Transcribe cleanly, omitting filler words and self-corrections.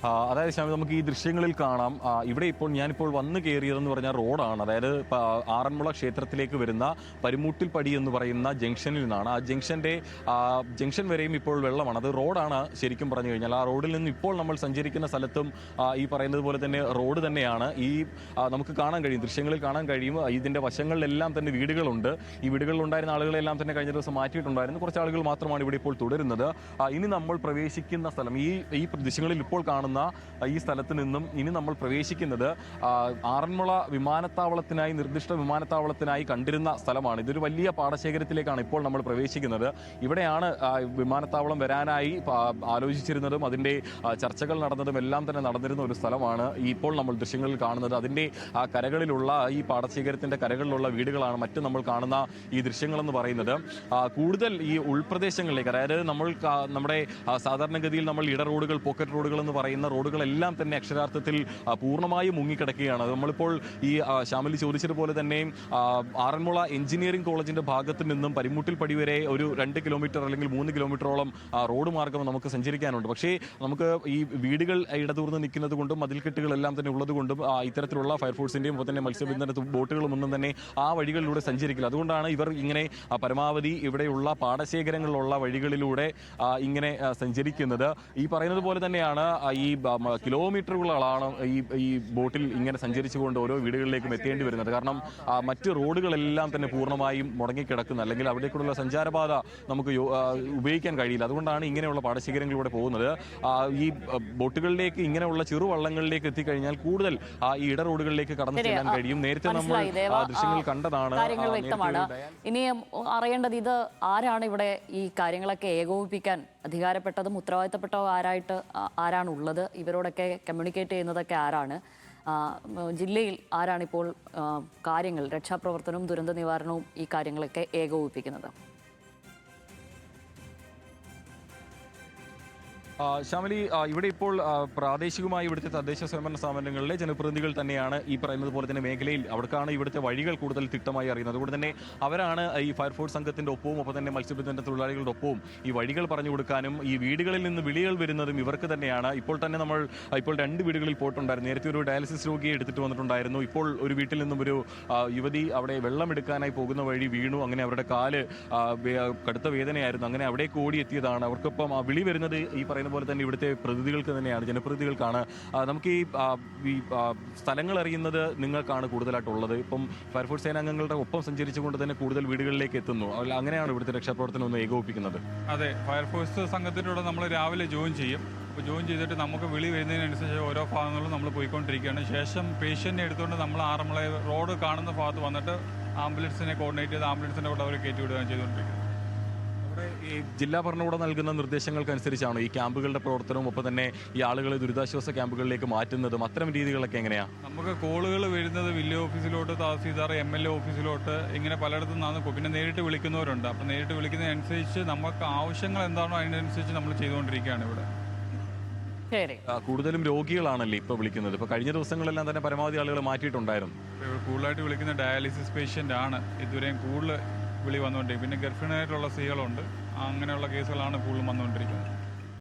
അതായത് ശ്യാമി, നമുക്ക് ഈ ദൃശ്യങ്ങളിൽ കാണാം. ഇവിടെ ഞാനിപ്പോൾ വന്നു കയറിയതെന്ന് പറഞ്ഞാൽ റോഡാണ്. അതായത് ആറന്മുള ക്ഷേത്രത്തിലേക്ക് വരുന്ന പരുമൂട്ടിൽപ്പടി എന്ന് പറയുന്ന ജംഗ്ഷനിൽ നിന്നാണ്. ആ ജംഗ്ഷൻ വരെയും ഇപ്പോൾ വെള്ളമാണ്. അത് റോഡാണ് ശരിക്കും പറഞ്ഞു കഴിഞ്ഞാൽ. ആ റോഡിൽ നിന്ന് ഇപ്പോൾ നമ്മൾ സഞ്ചരിക്കുന്ന സ്ഥലത്തും ഈ പറയുന്നത് പോലെ തന്നെ റോഡ് തന്നെയാണ്. നമുക്ക് കാണാൻ കഴിയും, ദൃശ്യങ്ങളിൽ കാണാൻ കഴിയും. ഇതിൻ്റെ വശങ്ങളിലെല്ലാം തന്നെ വീടുകളുണ്ട്. ഈ വീടുകളിലുണ്ടായിരുന്ന ആളുകളെല്ലാം തന്നെ കഴിഞ്ഞ ദിവസം മാറ്റിയിട്ടുണ്ടായിരുന്നു. കുറച്ച് ആളുകൾ മാത്രമാണ് ഇവിടെ ഇപ്പോൾ തുടരുന്നത്. ഇനി നമ്മൾ പ്രവേശിക്കുന്ന സ്ഥലം, ഈ ദൃശ്യങ്ങളിൽ ഇപ്പോൾ കാണുന്ന ഈ സ്ഥലത്ത് നിന്നും ഇനി നമ്മൾ പ്രവേശിക്കുന്നത് ആറന്മുള വിമാനത്താവളത്തിനായി, നിർദ്ദിഷ്ട വിമാനത്താവളത്തിനായി കണ്ടിരുന്ന സ്ഥലമാണ്. ഇതൊരു വലിയ പാടശേഖരത്തിലേക്കാണ് ഇപ്പോൾ നമ്മൾ പ്രവേശിക്കുന്നത്. ഇവിടെയാണ് വിമാനത്താവളം വരാനായി ആലോചിച്ചിരുന്നതും അതിൻ്റെ ചർച്ചകൾ നടന്നതും എല്ലാം തന്നെ നടന്നിരുന്ന ഒരു സ്ഥലമാണ് ഇപ്പോൾ നമ്മൾ ദൃശ്യങ്ങളിൽ കാണുന്നത്. അതിൻ്റെ കരകളിലുള്ള, ഈ പാടശേഖരത്തിൻ്റെ കരകളിലുള്ള വീടുകളാണ് മറ്റ് നമ്മൾ കാണുന്ന ഈ ദൃശ്യങ്ങളെന്ന് പറയുന്നത്. കൂടുതൽ ഈ ഉൾപ്രദേശങ്ങളിലേക്ക്, അതായത് നമ്മുടെ സാധാരണഗതിയിൽ നമ്മൾ ഇട റോഡുകൾ, പോക്കറ്റ് റോഡുകൾ എന്ന് പറയുന്ന റോഡുകളെല്ലാം തന്നെ അക്ഷരാർത്ഥത്തിൽ പൂർണ്ണമായും മുങ്ങിക്കിടക്കുകയാണ്. നമ്മളിപ്പോൾ ഈ ശ്യാമിലി ചോദിച്ചതുപോലെ തന്നെ ആറന്മുള എഞ്ചിനീയറിംഗ് കോളേജിന്റെ ഭാഗത്ത് നിന്നും പരുമൂട്ടിൽപ്പടി വരെ ഒരു 2 കിലോമീറ്റർ അല്ലെങ്കിൽ 3 കിലോമീറ്ററോളം റോഡ് മാർഗം നമുക്ക് സഞ്ചരിക്കാനുണ്ട്. പക്ഷേ നമുക്ക് ഈ വീടുകൾ ഇടതൂർന്ന് നിൽക്കുന്നത് കൊണ്ടും മതിൽക്കെട്ടുകളെല്ലാം തന്നെ ഉള്ളത് കൊണ്ടും ഇത്തരത്തിലുള്ള ഫയർഫോഴ്സിന്റെയും തന്നെ മത്സ്യബന്ധന ബോട്ടുകളും ഒന്നും തന്നെ ആ വഴികളിലൂടെ സഞ്ചരിക്കില്ല. അതുകൊണ്ടാണ് ഇവർ ഇങ്ങനെ പരമാവധി ഇവിടെയുള്ള പാടശേഖരങ്ങളിലുള്ള വഴികളിലൂടെ ഇങ്ങനെ സഞ്ചരിക്കുന്നത്. ഈ പറയുന്നത് പോലെ തന്നെയാണ് ഈ കിലോമീറ്ററുകളാണ് ഈ ബോട്ടിൽ ഇങ്ങനെ സഞ്ചരിച്ചുകൊണ്ട് ഓരോ വീടുകളിലേക്കും എത്തേണ്ടി വരുന്നത്. കാരണം മറ്റ് റോഡുകളെല്ലാം തന്നെ പൂർണ്ണമായും മുടങ്ങിക്കിടക്കുന്ന, അല്ലെങ്കിൽ അവിടേക്കുള്ള സഞ്ചാരപാത നമുക്ക് ഉപയോഗിക്കാൻ കഴിയില്ല. അതുകൊണ്ടാണ് ഇങ്ങനെയുള്ള പാടശേഖരങ്ങളിലൂടെ പോകുന്നത്. ഈ ബോട്ടുകളിലേക്ക്, ഇങ്ങനെയുള്ള ചെറുവള്ളങ്ങളിലേക്ക് എത്തിക്കഴിഞ്ഞാൽ കൂടുതൽ ഈ ഇട റോഡുകളിലേക്ക് കടന്നു ചെല്ലാൻ കഴിയും. നേരത്തെ നമ്മൾ ദൃശ്യങ്ങൾ കണ്ടതാണ്. കാര്യങ്ങൾ വ്യക്തമാണ്. ഇനി അറിയേണ്ടത്, ഇത് ആരാണ് ഇവിടെ ഈ കാര്യങ്ങളൊക്കെ ഏകോപിപ്പിക്കാൻ അധികാരപ്പെട്ടതും ഉത്തരവാദിത്തപ്പെട്ടതും ആരാണ് ഉള്ളത്? ഇവരോടൊക്കെ കമ്മ്യൂണിക്കേറ്റ് ചെയ്യുന്നതൊക്കെ ആരാണ്? ജില്ലയിൽ ആരാണിപ്പോൾ കാര്യങ്ങൾ, രക്ഷാപ്രവർത്തനവും ദുരന്ത നിവാരണവും ഈ കാര്യങ്ങളൊക്കെ ഏകോപിപ്പിക്കുന്നത്? ശ്യാമലി, ഇവിടെ ഇപ്പോൾ പ്രാദേശികമായി ഇവിടുത്തെ തദ്ദേശ സ്വയംഭരണ സ്ഥാപനങ്ങളിലെ ജനപ്രതിനിധികൾ തന്നെയാണ് ഈ പറയുന്നത് പോലെ തന്നെ മേഖലയിൽ അവർക്കാണ് ഇവിടുത്തെ വഴികൾ കൂടുതൽ തിട്ടമായി അറിയുന്നത്. അതുകൊണ്ട് തന്നെ അവരാണ് ഈ ഫയർഫോഴ്സ് സംഘത്തിൻ്റെ ഒപ്പവും ഒപ്പം തന്നെ മത്സ്യബന്ധന തൊഴിലാളികളുടെ ഒപ്പവും ഈ വഴികൾ പറഞ്ഞു കൊടുക്കാനും ഈ വീടുകളിൽ നിന്ന് വിളികൾ വരുന്നതും ഇവർക്ക് തന്നെയാണ്. ഇപ്പോൾ തന്നെ നമ്മൾ 2 വീടുകളിൽ പോയിട്ടുണ്ടായിരുന്നു. നേരത്തെ ഒരു ഡയാലിസിസ് രോഗിയെ എടുത്തിട്ട് വന്നിട്ടുണ്ടായിരുന്നു. ഇപ്പോൾ ഒരു വീട്ടിൽ നിന്നും ഒരു യുവതി അവിടെ വെള്ളം എടുക്കാനായി പോകുന്ന വഴി വീണു. അങ്ങനെ അവരുടെ കാല് കടുത്ത വേദനയായിരുന്നു. അങ്ങനെ അവിടേക്ക് ഓടിയെത്തിയതാണ്. അവർക്കൊപ്പം വിളി വരുന്നത് ഈ പറയുന്ന പോലെ തന്നെ ഇവിടുത്തെ പ്രതിനിധികൾക്ക് തന്നെയാണ്, ജനപ്രതിനിധികൾക്കാണ്. നമുക്ക് ഈ സ്ഥലങ്ങൾ അറിയുന്നത് നിങ്ങൾക്കാണ് കൂടുതലായിട്ടുള്ളത്. ഇപ്പം ഫയർഫോഴ്സ് സേനാംഗങ്ങളുടെ ഒപ്പം സഞ്ചരിച്ചുകൊണ്ട് തന്നെ കൂടുതൽ വീടുകളിലേക്ക് എത്തുന്നു. അങ്ങനെയാണ് ഇവിടുത്തെ രക്ഷാപ്രവർത്തനം ഒന്ന് ഏകോപിപ്പിക്കുന്നത്. അതെ, ഫയർഫോഴ്സ് സംഘത്തിലൂടെ നമ്മൾ രാവിലെ ജോയിൻ ചെയ്യും. അപ്പോൾ ജോയിൻ ചെയ്തിട്ട് നമുക്ക് വിളി വരുന്നതിനനുസരിച്ച് ഓരോ ഭാഗങ്ങളും നമ്മൾ പോയിക്കൊണ്ടിരിക്കുകയാണ്. ശേഷം പേഷ്യൻറ്റിനെ എടുത്തുകൊണ്ട് നമ്മൾ ആറന്മുള റോഡ് കാണുന്ന ഭാഗത്ത് വന്നിട്ട് ആംബുലൻസിനെ കോർഡിനേറ്റ് ചെയ്ത് ആംബുലൻസിൻ്റെ കൂടെ അവർ കയറ്റി വിടുകയാണ് ചെയ്തുകൊണ്ടിരിക്കുന്നത്. ഈ ജില്ലാ ഭരണകൂടം നൽകുന്ന നിർദ്ദേശങ്ങൾക്കനുസരിച്ചാണ് ഈ ക്യാമ്പുകളുടെ പ്രവർത്തനവും ഒപ്പം തന്നെ ഈ ആളുകളെ ദുരിതാശ്വാസ ക്യാമ്പുകളിലേക്ക് മാറ്റുന്നതും അത്തരം രീതികളൊക്കെ എങ്ങനെയാണ്? നമുക്ക് കോളുകൾ വരുന്നത് വില്ലേജ് ഓഫീസിലോട്ട്, തഹസീൽദാർ, MLA ഓഫീസിലോട്ട്, ഇങ്ങനെ പലയിടത്തും നിന്നാണ്. പിന്നെ നേരിട്ട് വിളിക്കുന്നവരുണ്ട്. അപ്പം നേരിട്ട് വിളിക്കുന്നതിനനുസരിച്ച് നമുക്ക് ആവശ്യങ്ങൾ എന്താണോ അതിനനുസരിച്ച് നമ്മൾ ചെയ്തുകൊണ്ടിരിക്കുകയാണ് ഇവിടെ. കൂടുതലും രോഗികളാണല്ലേ ഇപ്പോൾ വിളിക്കുന്നത്? ഇപ്പോൾ കഴിഞ്ഞ ദിവസങ്ങളെല്ലാം തന്നെ പരമാവധി ആളുകൾ മാറ്റിയിട്ടുണ്ടായിരുന്നു. കൂടുതലായിട്ട് വിളിക്കുന്ന ഡയാലിസിസ് പേഷ്യൻ്റ് ആണ് ഇതുവരെയും കൂടുതൽ വിളി വന്നുകൊണ്ടിരിക്കും. പിന്നെ ഗർഭിണിയായിട്ടുള്ള സ്ത്രീകളുണ്ട്. അങ്ങനെയുള്ള കേസുകളാണ് കൂടുതലും വന്നുകൊണ്ടിരിക്കുന്നത്.